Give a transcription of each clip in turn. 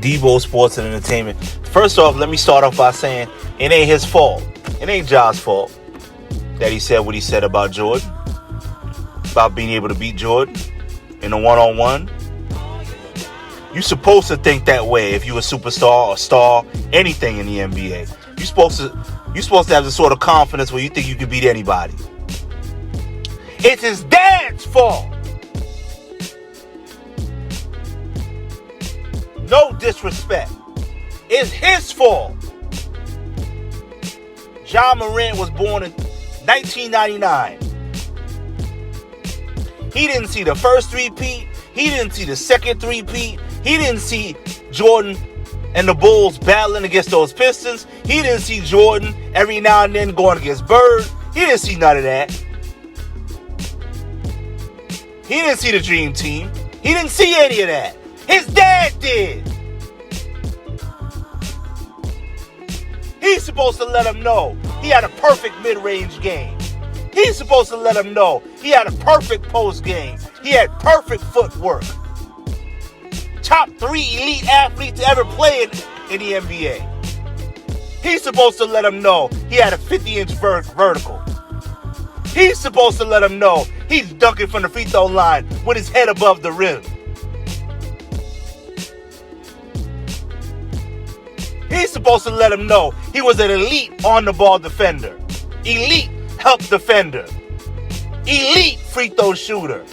Debo Sports and Entertainment. First off, let me start off by saying it ain't his fault. It ain't Ja's fault that he said what he said about Jordan, about being able to beat Jordan in a one-on-one. You're supposed to think that way if you're a superstar or star, anything in the NBA. You're supposed to have the sort of confidence where you think you can beat anybody. It's his dad's fault. No disrespect. It's his fault. Ja Morant was born in 1999. He didn't see the first three-peat. He didn't see the second three-peat. He didn't see Jordan and the Bulls battling against those Pistons. He didn't see Jordan every now and then going against Bird. He didn't see none of that. He didn't see the Dream Team. He didn't see any of that. His dad did. He's supposed to let him know he had a perfect mid-range game. He's supposed to let him know he had a perfect post game. He had perfect footwork. Top 3 elite athletes to ever play in the NBA. He's supposed to let him know he had a 50-inch vertical. He's supposed to let him know he's dunking from the free throw line with his head above the rim. He's supposed to let him know he was an elite on-the-ball defender. Elite help defender. Elite free throw shooter.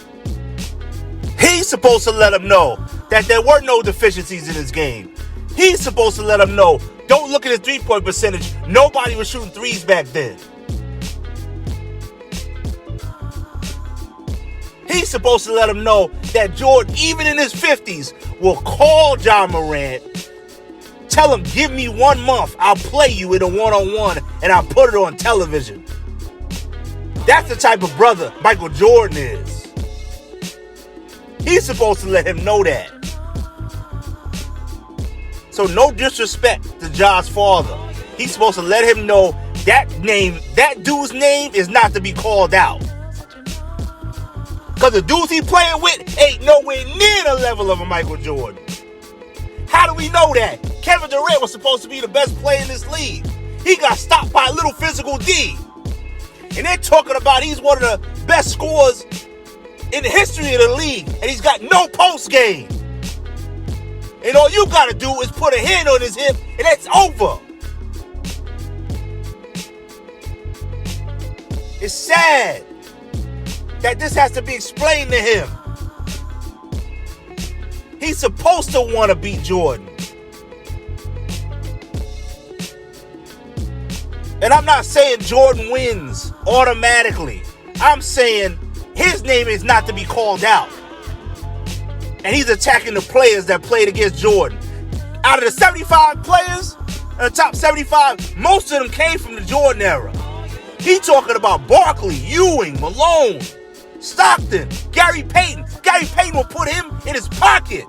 He's supposed to let him know that there were no deficiencies in his game. He's supposed to let him know, don't look at his three-point percentage. Nobody was shooting threes back then. He's supposed to let him know that Jordan, even in his 50s, will call Ja Morant, tell him, give me 1 month, I'll play you in a one-on-one, and I'll put it on television. That's the type of brother Michael Jordan is. He's supposed to let him know that. So no disrespect to Ja's father. He's supposed to let him know that dude's name is not to be called out. Because the dudes he playing with ain't nowhere near the level of a Michael Jordan. How do we know that? Kevin Durant was supposed to be the best player in this league. He got stopped by a little physical D. And they're talking about he's one of the best scorers in the history of the league. And he's got no post game. And all you got to do is put a hand on his hip and it's over. It's sad that this has to be explained to him. He's supposed to want to beat Jordan. And I'm not saying Jordan wins automatically. I'm saying his name is not to be called out. And he's attacking the players that played against Jordan. Out of the 75 players, the top 75, most of them came from the Jordan era. He talking about Barkley, Ewing, Malone, Stockton, Gary Payton. Gary Payton will put him in his pocket.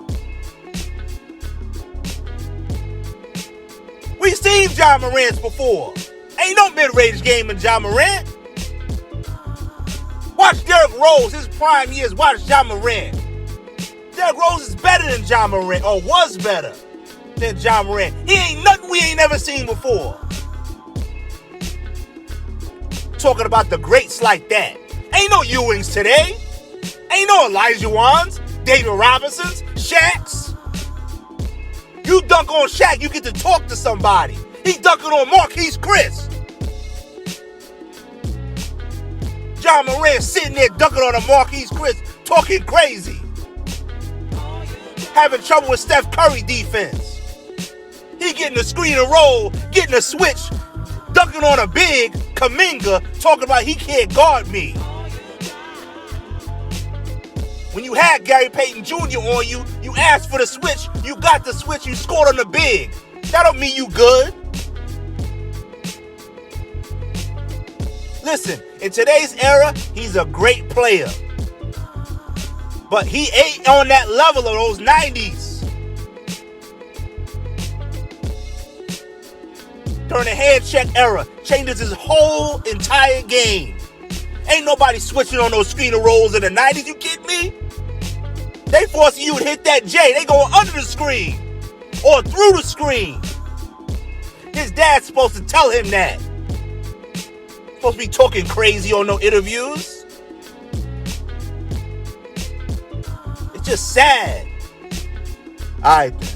We've seen Ja Morant before. Ain't no mid-range game in Ja Morant. Watch Derrick Rose, his prime years. Watch Ja Morant. Derrick Rose is better than Ja Morant, or was better than Ja Morant. He ain't nothing we ain't never seen before. Talking about the greats like that. Ain't no Ewings today. Ain't no Elijah Wans, David Robinsons, Shaqs. You dunk on Shaq, you get to talk to somebody. He dunking on Marquise Chris. Ja Morant sitting there dunking on a Marquise Chris, talking crazy. Having trouble with Steph Curry defense. He getting a screen and roll, getting a switch, dunking on a big Kuminga, talking about he can't guard me. When you had Gary Payton Jr. on you, you asked for the switch, you got the switch, you scored on the big. That don't mean you good. Listen, in today's era, he's a great player. But he ain't on that level of those 90s. During the hand check era, changes his whole entire game. Ain't nobody switching on those screen and rolls in the 90s, you kidding me? They forcing you to hit that J. They going under the screen. or through the screen. His dad's supposed to tell him that. Supposed to be talking crazy on no interviews. It's just sad. Alright.